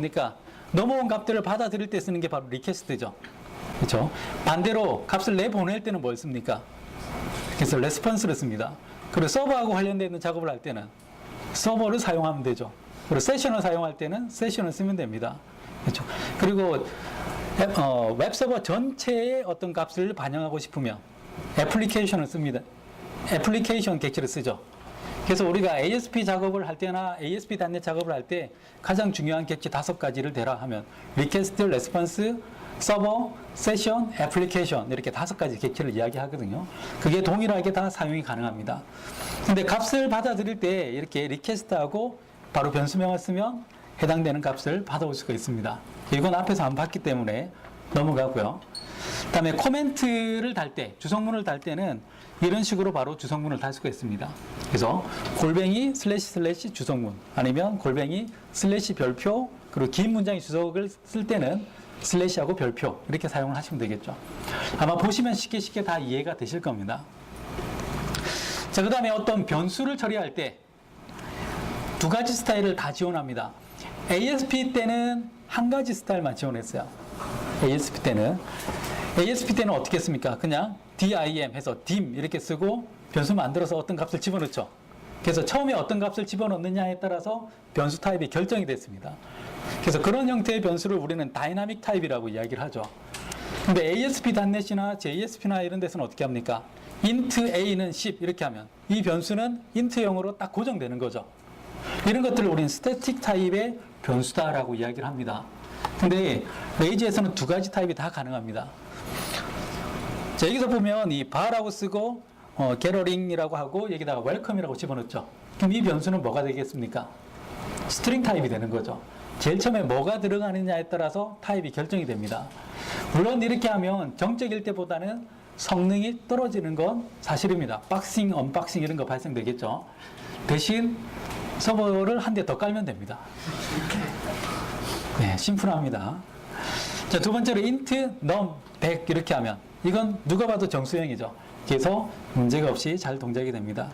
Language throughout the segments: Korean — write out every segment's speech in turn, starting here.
뭡니까? 넘어온 값들을 받아들일 때 쓰는 게 바로 리퀘스트죠. 그렇죠? 반대로 값을 내보낼 때는 뭘 씁니까? 그래서 레스폰스를 씁니다. 그리고 서버하고 관련되어 있는 작업을 할 때는 서버를 사용하면 되죠. 그리고 세션을 사용할 때는 세션을 쓰면 됩니다. 그렇죠? 그리고 웹서버 전체의 어떤 값을 반영하고 싶으면 애플리케이션을 씁니다. 애플리케이션 객체를 쓰죠. 그래서 우리가 ASP 작업을 할 때나 ASP.NET 작업을 할 때 가장 중요한 객체 5가지를 대라 하면 리퀘스트, 레스폰스, 서버, 세션, 애플리케이션 이렇게 5가지 객체를 이야기하거든요. 그게 동일하게 다 사용이 가능합니다. 근데 값을 받아들일 때 이렇게 리퀘스트하고 바로 변수명을 쓰면 해당되는 값을 받아올 수가 있습니다. 이건 앞에서 안 봤기 때문에 넘어가고요. 그 다음에 코멘트를 달 때, 주성문을 달 때는 이런 식으로 바로 주성문을 달 수가 있습니다. 그래서 골뱅이 // 주성문 아니면 골뱅이 / 별표 그리고 긴 문장의 주석을 쓸 때는 슬래시하고 별표 이렇게 사용을 하시면 되겠죠. 아마 보시면 쉽게 다 이해가 되실 겁니다. 자, 그 다음에 어떤 변수를 처리할 때 2가지 스타일을 다 지원합니다. ASP 때는 1가지 스타일만 지원했어요. ASP 때는 어떻게 씁니까? 그냥 dim 해서 dim 이렇게 쓰고 변수 만들어서 어떤 값을 집어넣죠. 그래서 처음에 어떤 값을 집어넣느냐에 따라서 변수 타입이 결정이 됐습니다. 그래서 그런 형태의 변수를 우리는 다이나믹 타입이라고 이야기를 하죠. 근데 ASP.NET이나 JSP나 이런 데서는 어떻게 합니까? int a는 10 이렇게 하면 이 변수는 int형으로 딱 고정되는 거죠. 이런 것들을 우리는 스태틱 타입의 변수다라고 이야기를 합니다. 근데 레이지에서는 2가지 타입이 다 가능합니다. 자, 여기서 보면 이 bar라고 쓰고 게러링이라고 하고 여기다가 웰컴이라고 집어넣죠. 그럼 이 변수는 뭐가 되겠습니까? 스트링 타입이 되는 거죠. 제일 처음에 뭐가 들어가느냐에 따라서 타입이 결정이 됩니다. 물론 이렇게 하면 정적일 때보다는 성능이 떨어지는 건 사실입니다. 박싱, 언박싱 이런 거 발생되겠죠. 대신 서버를 한 대 더 깔면 됩니다. 네, 심플합니다. 자, 두 번째로 int num 100 이렇게 하면 이건 누가 봐도 정수형이죠. 그래서 문제가 없이 잘 동작이 됩니다.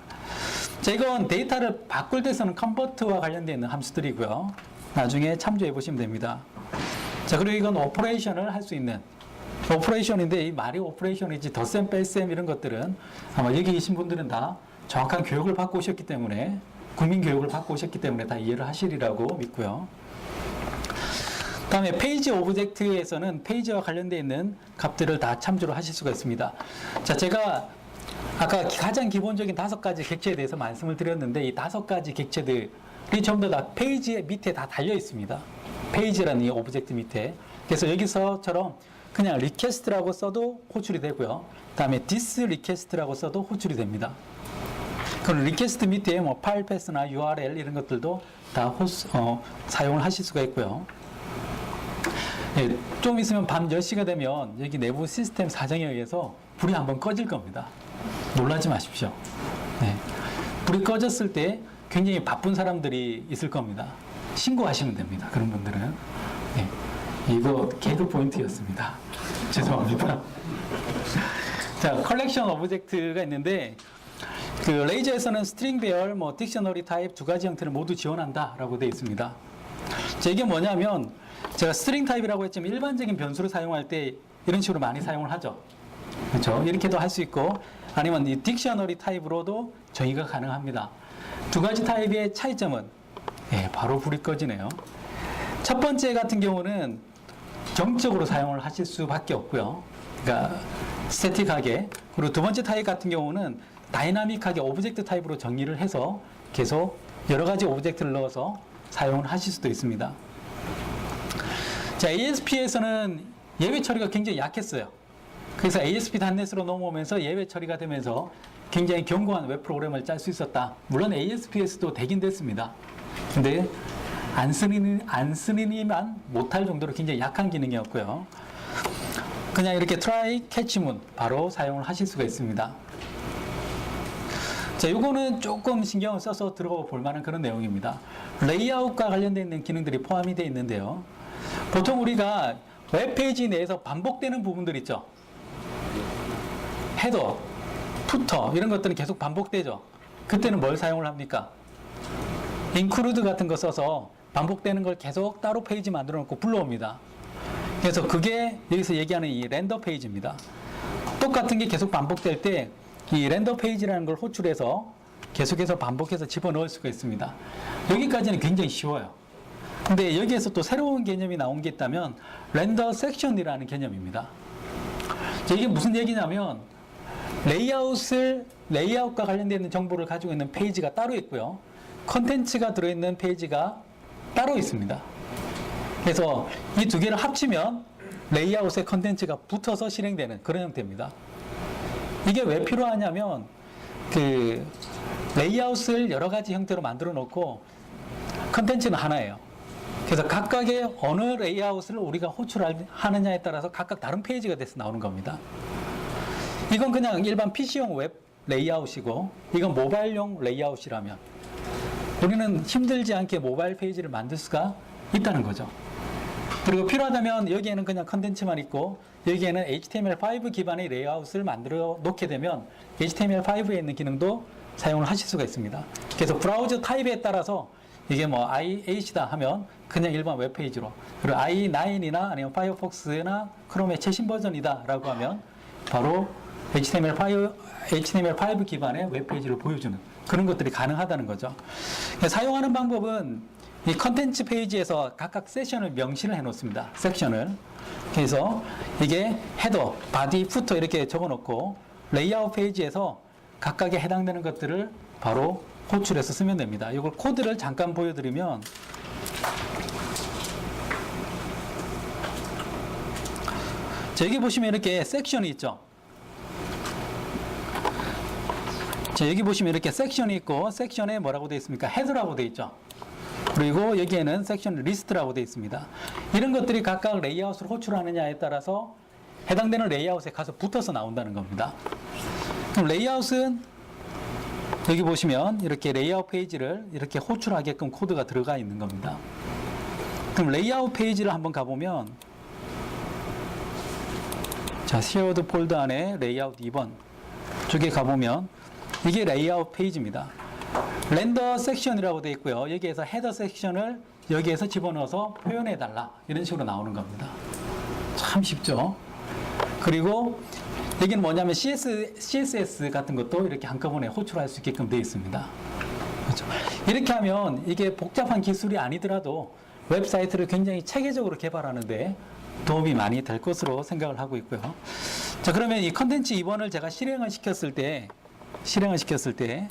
자, 이건 데이터를 바꿀 때 쓰는 컨버트와 관련되어 있는 함수들이고요. 나중에 참조해 보시면 됩니다. 자, 그리고 이건 오퍼레이션을 할 수 있는 오퍼레이션인데 이 말이 오퍼레이션이지 덧셈, 뺄셈 이런 것들은 아마 여기 계신 분들은 다 정확한 교육을 받고 오셨기 때문에 국민 교육을 받고 오셨기 때문에 다 이해를 하시리라고 믿고요. 다음에 페이지 오브젝트에서는 페이지와 관련되어 있는 값들을 다 참조를 하실 수가 있습니다. 자, 제가 아까 가장 기본적인 5가지 객체에 대해서 말씀을 드렸는데 이 5가지 객체들이 전부 다 페이지 밑에 다 달려 있습니다. 페이지라는 이 오브젝트 밑에. 그래서 여기서처럼 그냥 리퀘스트라고 써도 호출이 되고요. 다음에 this request라고 써도 호출이 됩니다. 그럼 리퀘스트 밑에 뭐 파일 패스나 URL 이런 것들도 다 사용을 하실 수가 있고요. 네, 좀 있으면 밤 10시가 되면 여기 내부 시스템 사정에 의해서 불이 한번 꺼질 겁니다. 놀라지 마십시오. 네, 불이 꺼졌을 때 굉장히 바쁜 사람들이 있을 겁니다. 신고하시면 됩니다. 그런 분들은. 네, 이거 개그 포인트였습니다. 죄송합니다. 자, 컬렉션 오브젝트가 있는데 그 레이저에서는 스트링 배열, 뭐 딕셔너리 타입 2가지 형태를 모두 지원한다라고 되어 있습니다. 자, 이게 뭐냐면 제가 스트링 타입이라고 했지만 일반적인 변수를 사용할 때 이런 식으로 많이 사용을 하죠. 그렇죠? 이렇게도 할 수 있고 아니면 이 딕셔너리 타입으로도 정의가 가능합니다. 2가지 타입의 차이점은 바로 불이 꺼지네요. 첫 번째 같은 경우는 정적으로 사용을 하실 수밖에 없고요. 그러니까 스태틱하게. 그리고 두 번째 타입 같은 경우는 다이나믹하게 오브젝트 타입으로 정의를 해서 계속 여러 가지 오브젝트를 넣어서 사용을 하실 수도 있습니다. 자, ASP에서는 예외 처리가 굉장히 약했어요. 그래서 ASP.NET으로 넘어오면서 예외 처리가 되면서 굉장히 견고한 웹 프로그램을 짤 수 있었다. 물론 ASP에서도 되긴 됐습니다. 근데 안 쓰니만 못할 정도로 굉장히 약한 기능이었고요. 그냥 이렇게 try, catch문 바로 사용을 하실 수가 있습니다. 자, 요거는 조금 신경을 써서 들어가 볼 만한 그런 내용입니다. 레이아웃과 관련되어 있는 기능들이 포함이 되어 있는데요. 보통 우리가 웹페이지 내에서 반복되는 부분들 있죠. 헤더, 푸터 이런 것들은 계속 반복되죠. 그때는 뭘 사용을 합니까? include 같은 거 써서 반복되는 걸 계속 따로 페이지 만들어 놓고 불러옵니다. 그래서 그게 여기서 얘기하는 이 렌더 페이지입니다. 똑같은 게 계속 반복될 때 이 렌더 페이지라는 걸 호출해서 계속해서 반복해서 집어넣을 수가 있습니다. 여기까지는 굉장히 쉬워요. 근데 여기에서 또 새로운 개념이 나온 게 있다면 렌더 섹션이라는 개념입니다. 이게 무슨 얘기냐면 레이아웃과 관련되어 있는 정보를 가지고 있는 페이지가 따로 있고요. 컨텐츠가 들어있는 페이지가 따로 있습니다. 그래서 이 두 개를 합치면 레이아웃에 컨텐츠가 붙어서 실행되는 그런 형태입니다. 이게 왜 필요하냐면 그 레이아웃을 여러 가지 형태로 만들어 놓고 컨텐츠는 하나예요. 그래서 각각의 어느 레이아웃을 우리가 호출하느냐에 따라서 각각 다른 페이지가 돼서 나오는 겁니다. 이건 그냥 일반 PC용 웹 레이아웃이고 이건 모바일용 레이아웃이라면 우리는 힘들지 않게 모바일 페이지를 만들 수가 있다는 거죠. 그리고 필요하다면 여기에는 그냥 컨텐츠만 있고 여기에는 HTML5 기반의 레이아웃을 만들어 놓게 되면 HTML5에 있는 기능도 사용을 하실 수가 있습니다. 그래서 브라우저 타입에 따라서 이게 뭐 i8이다 하면 그냥 일반 웹페이지로, 그리고 i9이나 아니면 파이어폭스나 크롬의 최신 버전이다 라고 하면 바로 HTML5 기반의 웹페이지를 보여주는 그런 것들이 가능하다는 거죠. 사용하는 방법은 이 컨텐츠 페이지에서 각각 세션을 명시를 해 놓습니다. 섹션을. 그래서 이게 헤더, 바디, 푸터 이렇게 적어 놓고 레이아웃 페이지에서 각각에 해당되는 것들을 바로 호출해서 쓰면 됩니다. 이걸 코드를 잠깐 보여드리면 자, 여기 보시면 이렇게 섹션이 있죠. 자, 여기 보시면 이렇게 섹션이 있고 섹션에 뭐라고 되어 있습니까? 헤더라고 되어 있죠. 그리고 여기에는 섹션 리스트라고 되어 있습니다. 이런 것들이 각각 레이아웃을 호출하느냐에 따라서 해당되는 레이아웃에 가서 붙어서 나온다는 겁니다. 그럼 레이아웃은 여기 보시면 이렇게 레이아웃 페이지를 이렇게 호출하게끔 코드가 들어가 있는 겁니다. 그럼 레이아웃 페이지를 한번 가보면 자, 쉐어드 폴더 안에 레이아웃 2번 쪽에 가보면 이게 레이아웃 페이지입니다. 렌더 섹션이라고 되어 있고요. 여기에서 헤더 섹션을 여기에서 집어넣어서 표현해달라. 이런 식으로 나오는 겁니다. 참 쉽죠? 그리고 여기는 뭐냐면 CSS 같은 것도 이렇게 한꺼번에 호출할 수 있게끔 되어 있습니다. 그렇죠? 이렇게 하면 이게 복잡한 기술이 아니더라도 웹사이트를 굉장히 체계적으로 개발하는데 도움이 많이 될 것으로 생각을 하고 있고요. 자, 그러면 이 컨텐츠 2번을 제가 실행을 시켰을 때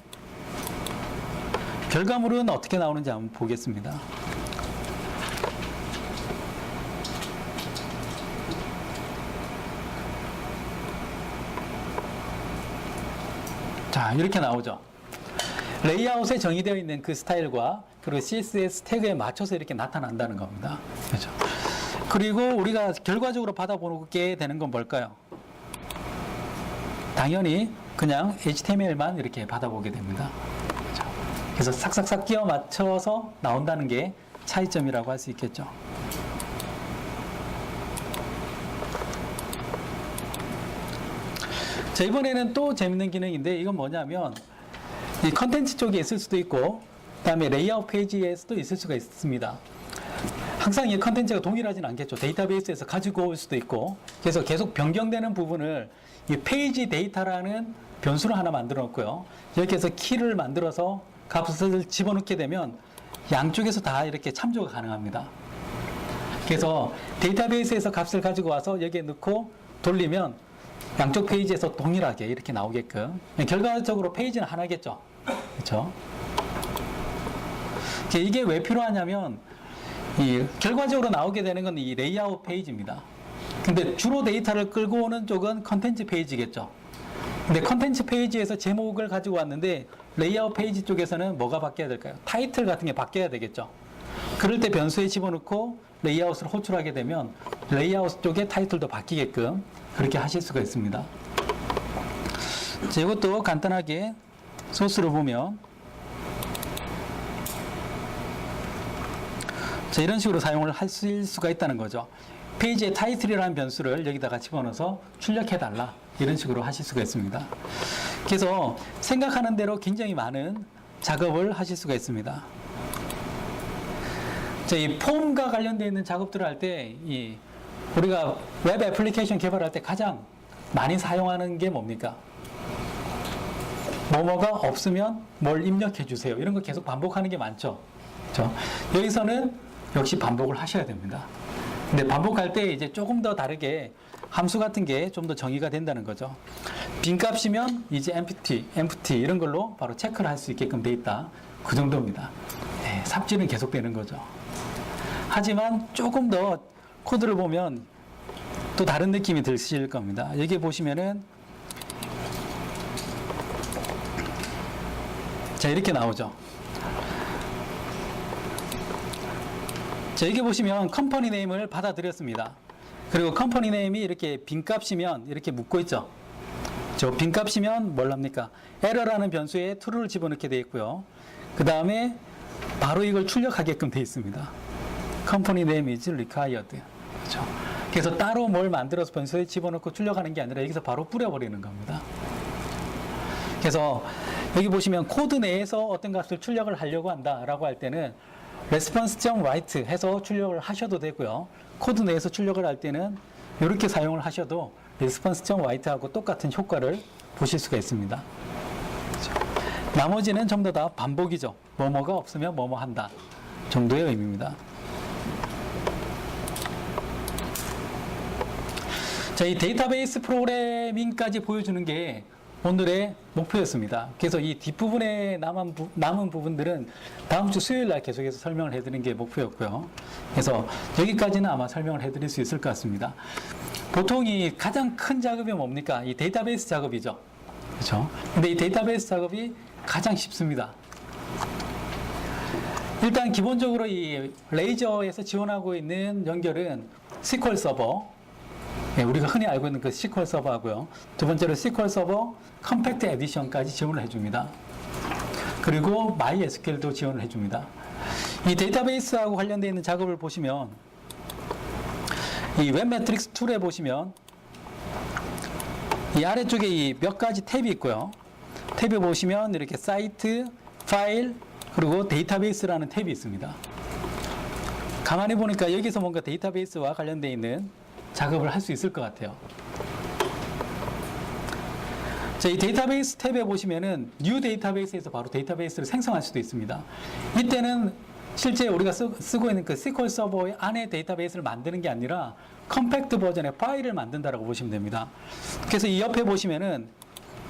결과물은 어떻게 나오는지 한번 보겠습니다. 자, 이렇게 나오죠. 레이아웃에 정의되어 있는 그 스타일과 그리고 CSS 태그에 맞춰서 이렇게 나타난다는 겁니다. 그렇죠. 그리고 우리가 결과적으로 받아보게 되는 건 뭘까요? 당연히 그냥 HTML만 이렇게 받아보게 됩니다. 그렇죠. 그래서 싹싹싹 끼워 맞춰서 나온다는 게 차이점이라고 할 수 있겠죠. 자, 이번에는 또 재밌는 기능인데 이건 뭐냐면 이 컨텐츠 쪽에 있을 수도 있고 그다음에 레이아웃 페이지에서도 있을 수가 있습니다. 항상 이 컨텐츠가 동일하진 않겠죠. 데이터베이스에서 가지고 올 수도 있고 그래서 계속 변경되는 부분을 이 페이지 데이터라는 변수를 하나 만들어 놓고요. 여기에서 키를 만들어서 값을 집어넣게 되면 양쪽에서 다 이렇게 참조가 가능합니다. 그래서 데이터베이스에서 값을 가지고 와서 여기에 넣고 돌리면 양쪽 페이지에서 동일하게 이렇게 나오게끔 결과적으로 페이지는 하나겠죠. 그렇죠? 이게 왜 필요하냐면 이 결과적으로 나오게 되는 건 이 레이아웃 페이지입니다. 근데 주로 데이터를 끌고 오는 쪽은 컨텐츠 페이지겠죠. 근데 컨텐츠 페이지에서 제목을 가지고 왔는데 레이아웃 페이지 쪽에서는 뭐가 바뀌어야 될까요? 타이틀 같은 게 바뀌어야 되겠죠. 그럴 때 변수에 집어넣고 레이아웃을 호출하게 되면 레이아웃 쪽의 타이틀도 바뀌게끔 그렇게 하실 수가 있습니다. 자, 이것도 간단하게 소스를 보면 자, 이런 식으로 사용을 하실 수가 있다는 거죠. 페이지의 타이틀이라는 변수를 여기다가 집어넣어서 출력해달라. 이런 식으로 하실 수가 있습니다. 그래서 생각하는 대로 굉장히 많은 작업을 하실 수가 있습니다. 자, 이 폼과 관련되어 있는 작업들을 할 때, 우리가 웹 애플리케이션 개발할 때 가장 많이 사용하는 게 뭡니까? 뭐뭐가 없으면 뭘 입력해 주세요. 이런 거 계속 반복하는 게 많죠. 그렇죠? 여기서는 역시 반복을 하셔야 됩니다. 근데 반복할 때 이제 조금 더 다르게 함수 같은 게 좀 더 정의가 된다는 거죠. 빈 값이면 이제 empty 이런 걸로 바로 체크를 할 수 있게끔 돼 있다. 그 정도입니다. 네, 삽질은 계속되는 거죠. 하지만 조금 더 코드를 보면 또 다른 느낌이 드실 겁니다. 여기 보시면은 자, 이렇게 나오죠. 자, 여기 보시면 컴퍼니 네임을 받아들였습니다. 그리고 컴퍼니 네임이 이렇게 빈값이면 이렇게 묶고 있죠. 저 빈값이면 뭘 합니까? 에러라는 변수에 true를 집어넣게 되어 있고요. 그 다음에 바로 이걸 출력하게끔 되어 있습니다. 컴퍼니 네임 is required. 그렇죠? 그래서 따로 뭘 만들어서 변수에 집어넣고 출력하는 게 아니라 여기서 바로 뿌려버리는 겁니다. 그래서 여기 보시면 코드 내에서 어떤 값을 출력을 하려고 한다라고 할 때는 response.write 해서 출력을 하셔도 되고요. 코드 내에서 출력을 할 때는 이렇게 사용을 하셔도 response.write하고 똑같은 효과를 보실 수가 있습니다. 그렇죠? 나머지는 전부 다 반복이죠. 뭐뭐가 없으면 뭐뭐 한다 정도의 의미입니다. 자, 이 데이터베이스 프로그래밍까지 보여주는 게 오늘의 목표였습니다. 그래서 이 뒷부분에 남은 부분들은 다음 주 수요일 날 계속해서 설명을 해드리는 게 목표였고요. 그래서 여기까지는 아마 설명을 해드릴 수 있을 것 같습니다. 보통 이 가장 큰 작업이 뭡니까? 이 데이터베이스 작업이죠. 그렇죠? 근데 이 데이터베이스 작업이 가장 쉽습니다. 일단 기본적으로 이 레이저에서 지원하고 있는 연결은 SQL 서버, 네, 우리가 흔히 알고 있는 그 SQL 서버하고요. 두 번째로 SQL 서버 컴팩트 에디션까지 지원을 해줍니다. 그리고 MySQL도 지원을 해줍니다. 이 데이터베이스하고 관련되어 있는 작업을 보시면 이 웹매트릭스 툴에 보시면 이 아래쪽에 이 몇 가지 탭이 있고요. 탭에 보시면 이렇게 사이트, 파일, 그리고 데이터베이스라는 탭이 있습니다. 가만히 보니까 여기서 뭔가 데이터베이스와 관련되어 있는 작업을 할 수 있을 것 같아요. 자, 이 데이터베이스 탭에 보시면은 뉴 데이터베이스에서 바로 데이터베이스를 생성할 수도 있습니다. 이때는 실제 우리가 쓰고 있는 그 SQL 서버 안에 데이터베이스를 만드는 게 아니라 컴팩트 버전의 파일을 만든다라고 보시면 됩니다. 그래서 이 옆에 보시면은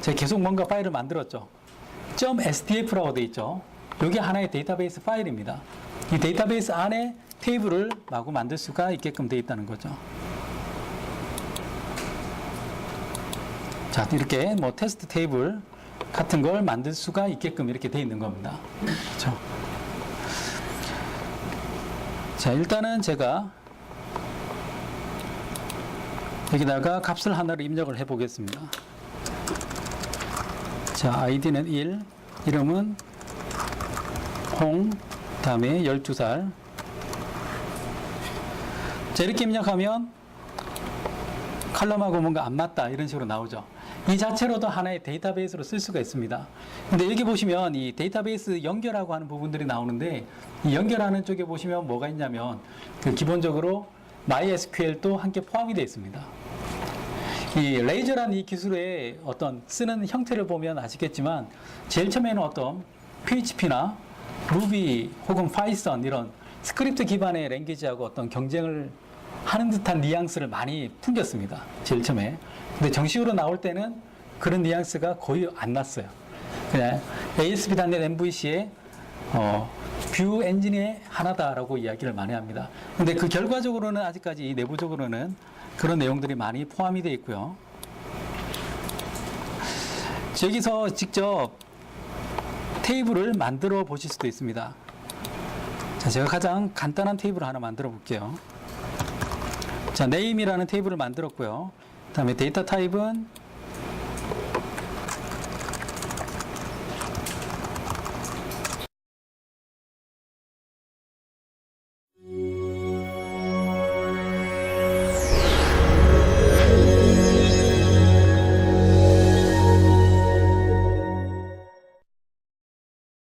제가 계속 뭔가 파일을 만들었죠. .sdf라고 되어 있죠. 이게 하나의 데이터베이스 파일입니다. 이 데이터베이스 안에 테이블을 마구 만들 수가 있게끔 되어 있다는 거죠. 자, 이렇게 뭐 테스트 테이블 같은 걸 만들 수가 있게끔 이렇게 되어 있는 겁니다. 그렇죠? 자, 일단은 제가 여기다가 값을 하나를 입력을 해 보겠습니다. 자, 아이디는 1, 이름은 홍, 다음에 12살. 자, 이렇게 입력하면 칼럼하고 뭔가 안 맞다 이런 식으로 나오죠. 이 자체로도 하나의 데이터베이스로 쓸 수가 있습니다. 근데 여기 보시면 이 데이터베이스 연결하고 하는 부분들이 나오는데 이 연결하는 쪽에 보시면 뭐가 있냐면 그 기본적으로 MySQL도 함께 포함이 되어 있습니다. 이 레이저라는 이 기술의 어떤 쓰는 형태를 보면 아시겠지만 제일 처음에는 어떤 PHP나 Ruby 혹은 Python 이런 스크립트 기반의 랭귀지하고 어떤 경쟁을 하는 듯한 뉘앙스를 많이 풍겼습니다. 제일 처음에. 근데 정식으로 나올 때는 그런 뉘앙스가 거의 안 났어요. 그냥 ASP.NET MVC의 뷰 엔진의 하나다라고 이야기를 많이 합니다. 근데 그 결과적으로는 아직까지 내부적으로는 그런 내용들이 많이 포함이 되어 있고요. 여기서 직접 테이블을 만들어 보실 수도 있습니다. 자, 제가 가장 간단한 테이블을 하나 만들어 볼게요. 자, name이라는 테이블을 만들었고요. 그 다음에 데이터 타입은